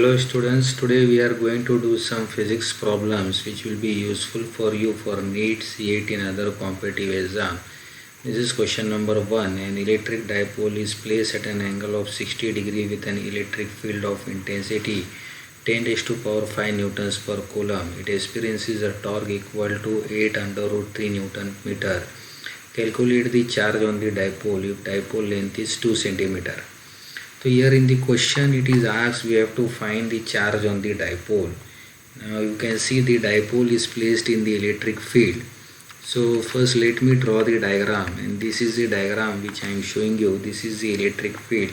Hello students, today we are going to do some physics problems which will be useful for you for NEET, CET and other competitive exam. This is question number 1. An electric dipole is placed at an angle of 60 degree with an electric field of intensity 10 raised to power 5 newtons per coulomb. It experiences a torque equal to 8 under root 3 Newton meter. Calculate the charge on the dipole if dipole length is 2 centimeter. So here in the question it is asked we have to find the charge on the dipole. Now you can see the dipole is placed in the electric field. So first let me draw the diagram, and this is the diagram which I am showing you. This is the electric field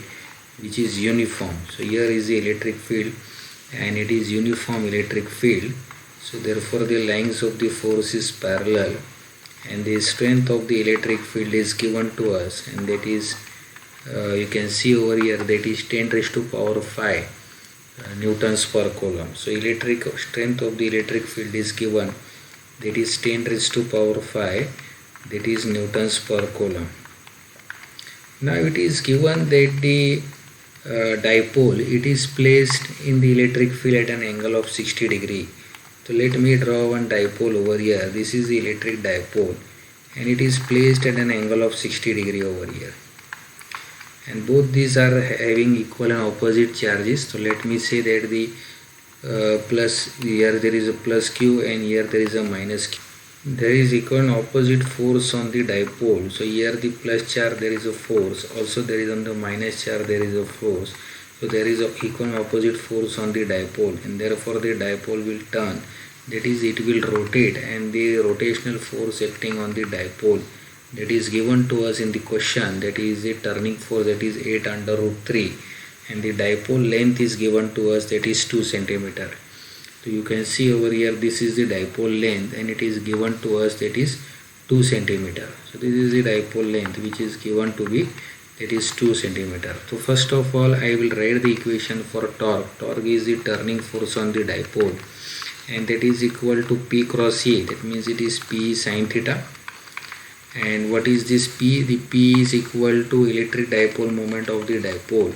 which is uniform. So here is the electric field and it is uniform electric field. So therefore the lines of the force is parallel and the strength of the electric field is given to us, and that is you can see over here that is 10 raised to power 5 newtons per coulomb. So electric strength of the electric field is given, that is 10 raised to power 5, that is newtons per coulomb. Now it is given that the dipole, it is placed in the electric field at an angle of 60 degree. So let me draw one dipole over here. This is the electric dipole and it is placed at an angle of 60 degree over here, and both these are having equal and opposite charges. So let me say that the plus, here there is a plus q and here there is a minus q. There is equal and opposite force on the dipole. So here the plus charge there is a force, also there is on the minus charge there is a force. So there is a equal and opposite force on the dipole, and therefore the dipole will turn, that is it will rotate, and the rotational force acting on the dipole that is given to us in the question, that is the turning force, that is 8 under root 3, and the dipole length is given to us, that is 2 centimeter. So you can see over here this is the dipole length and it is given to us, that is 2 centimeter. So this is the dipole length which is given to be, that is 2 centimeter. So first of all I will write the equation for torque. Torque is the turning force on the dipole and that is equal to P cross A, that means it is P sin theta. And what is this P? The P is equal to electric dipole moment of the dipole,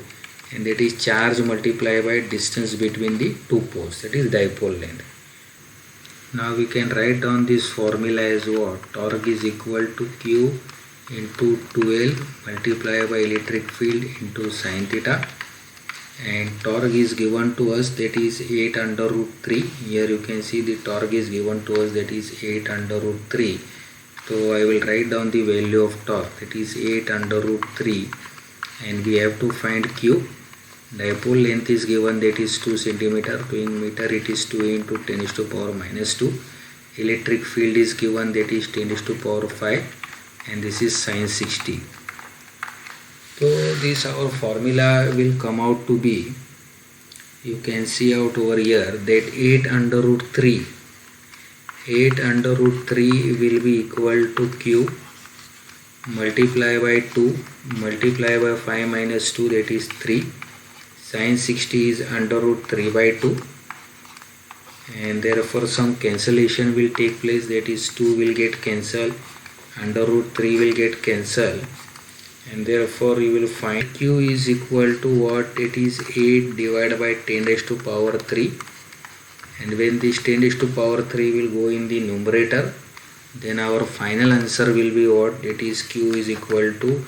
and that is charge multiplied by distance between the two poles, that is dipole length. Now we can write down this formula as what? Torque is equal to Q into 2L multiplied by electric field into sin theta, and torque is given to us, that is 8 under root 3. Here you can see the torque is given to us, that is 8 under root 3. So I will write down the value of torque, that is 8 under root 3, and we have to find Q. Dipole length is given, that is 2 centimeter. To in meter it is 2 into 10 raised to power minus 2. Electric field is given, that is 10 raised to power 5, and this is sin 60. So this our formula will come out to be, you can see out over here, that 8 under root 3. 8 under root 3 will be equal to Q multiply by 2 multiply by 5 minus 2, that is 3. Sin 60 is under root 3 by 2, and therefore some cancellation will take place, that is 2 will get cancelled, under root 3 will get cancelled, and therefore you will find Q is equal to what? It is 8 divided by 10 raised to power 3. And when this 10 raised to power 3 will go in the numerator, then our final answer will be what? That is Q is equal to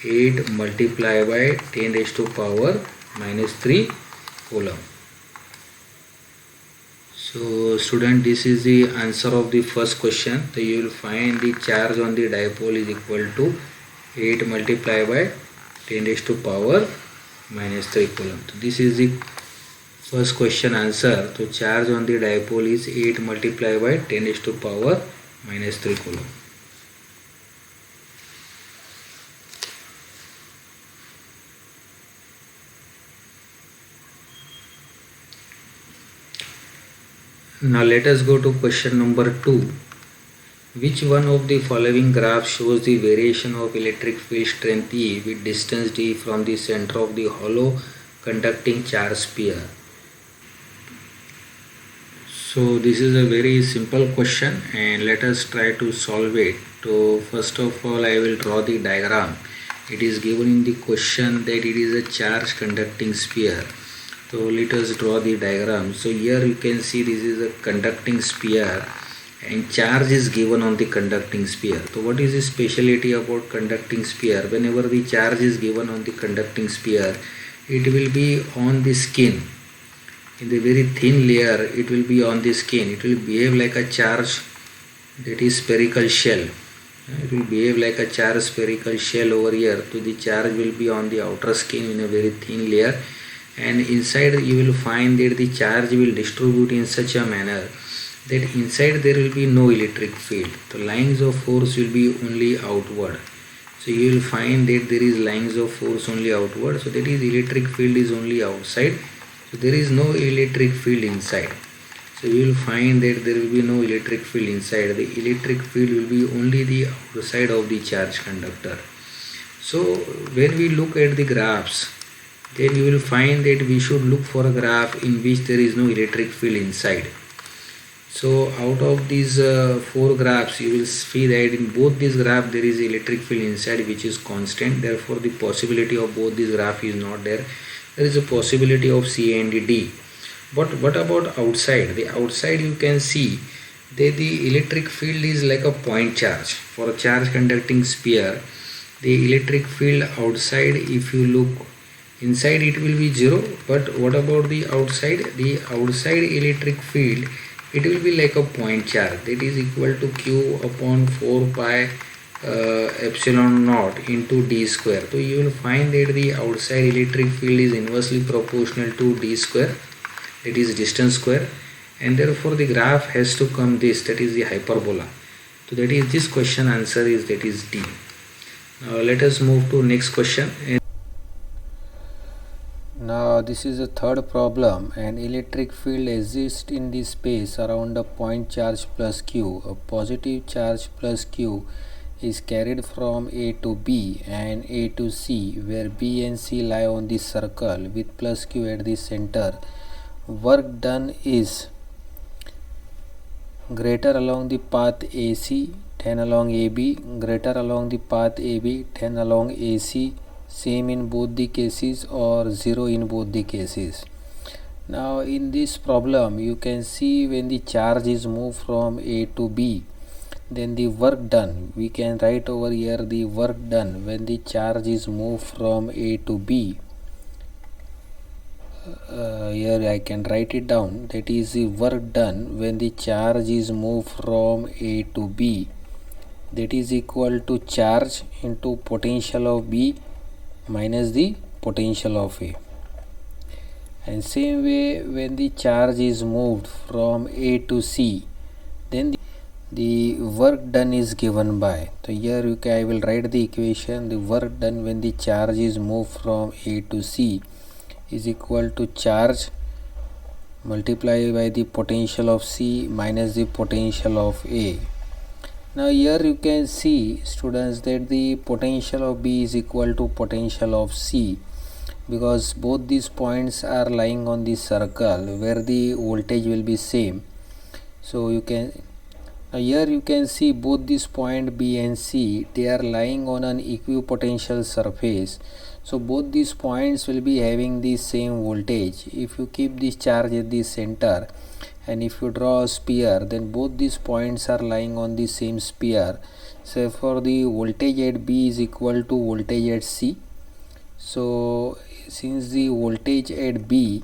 8 multiplied by 10 raised to power minus 3 coulomb. So student, this is the answer of the first question. So you will find the charge on the dipole is equal to 8 multiplied by 10 raised to power minus 3 coulomb. So this is the first question answer. So charge on the dipole is 8 multiplied by 10 raised to power minus 3 coulomb. Now let us go to question number 2. Which one of the following graphs shows the variation of electric field strength E with distance d from the center of the hollow conducting charge sphere? So this is a very simple question and let us try to solve it. So first of all I will draw the diagram. It is given in the question that it is a charge conducting sphere. So let us draw the diagram. So here you can see this is a conducting sphere and charge is given on the conducting sphere. So what is the speciality about conducting sphere? Whenever the charge is given on the conducting sphere, it will be on the skin. In the very thin layer, it will be on the skin. It will behave like a charge, that is spherical shell. It will behave like a charged spherical shell over here. So the charge will be on the outer skin in a very thin layer, and inside you will find that the charge will distribute in such a manner that inside there will be no electric field. The lines of force will be only outward. So you will find that there is lines of force only outward. So that is electric field is only outside. So there is no electric field inside. So you will find that there will be no electric field inside. The electric field will be only the outside of the charge conductor. So when we look at the graphs, then you will find that we should look for a graph in which there is no electric field inside. So out of these 4 graphs, you will see that in both these graphs there is electric field inside which is constant. Therefore the possibility of both these graphs is not there. There is a possibility of C and D. But what about outside? The outside you can see that the electric field is like a point charge. For a charge conducting sphere, the electric field outside, if you look inside, it will be 0. But what about the outside? The outside electric field, it will be like a point charge, that is equal to Q upon 4 pi epsilon naught into d square. So you will find that the outside electric field is inversely proportional to d square, that is distance square, and therefore the graph has to come this, that is the hyperbola. So that is this question answer is, that is D. Now let us move to next question. Now this is the third problem. An electric field exists in the space around a point charge plus Q. A positive charge plus Q is carried from A to B and A to C, where B and C lie on the circle with plus Q at the center. Work done is greater along the path AC, 10 along AB, greater along the path AB, 10 along AC, same in both the cases or 0 in both the cases. Now in this problem you can see when the charge is moved from A to B, then the work done, we can write over here the work done when the charge is moved from A to B. Here I can write it down, that is the work done when the charge is moved from A to B, that is equal to charge into potential of B minus the potential of A. And same way when the charge is moved from A to C, then the work done is given by, so here I will write the equation, the work done when the charge is moved from A to C is equal to charge multiplied by the potential of C minus the potential of A. Now here you can see, students, that the potential of B is equal to potential of C, because both these points are lying on the circle where the voltage will be same. So you can, now here you can see both these point B and C, they are lying on an equipotential surface. So both these points will be having the same voltage. If you keep this charge at the center and if you draw a sphere, then both these points are lying on the same sphere. So for the voltage at B is equal to voltage at C. So since the voltage at B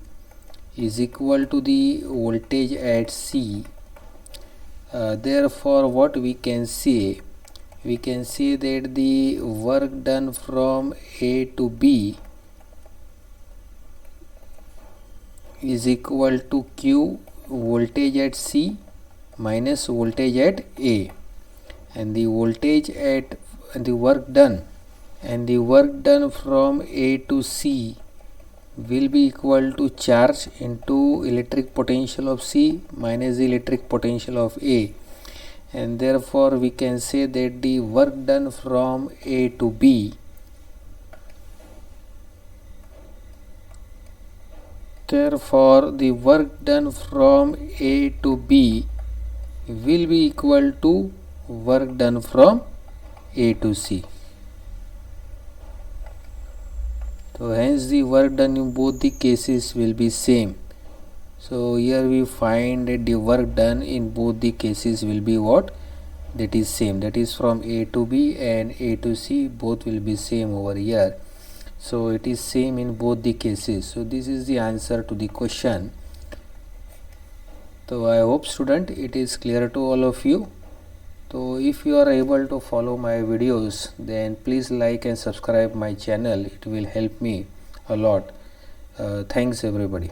is equal to the voltage at C, therefore what we can say that the work done from A to B is equal to Q voltage at C minus voltage at A, and the voltage at the work done from A to C will be equal to charge into electric potential of C minus the electric potential of A, and therefore we can say that the work done from A to B will be equal to work done from A to C. So hence the work done in both the cases will be same. So here we find that the work done in both the cases will be what? That is same, that is from A to B and A to C, both will be same over here. So it is same in both the cases. So this is the answer to the question. So I hope student it is clear to all of you. So if you are able to follow my videos, then please like and subscribe my channel. It will help me a lot. Thanks everybody.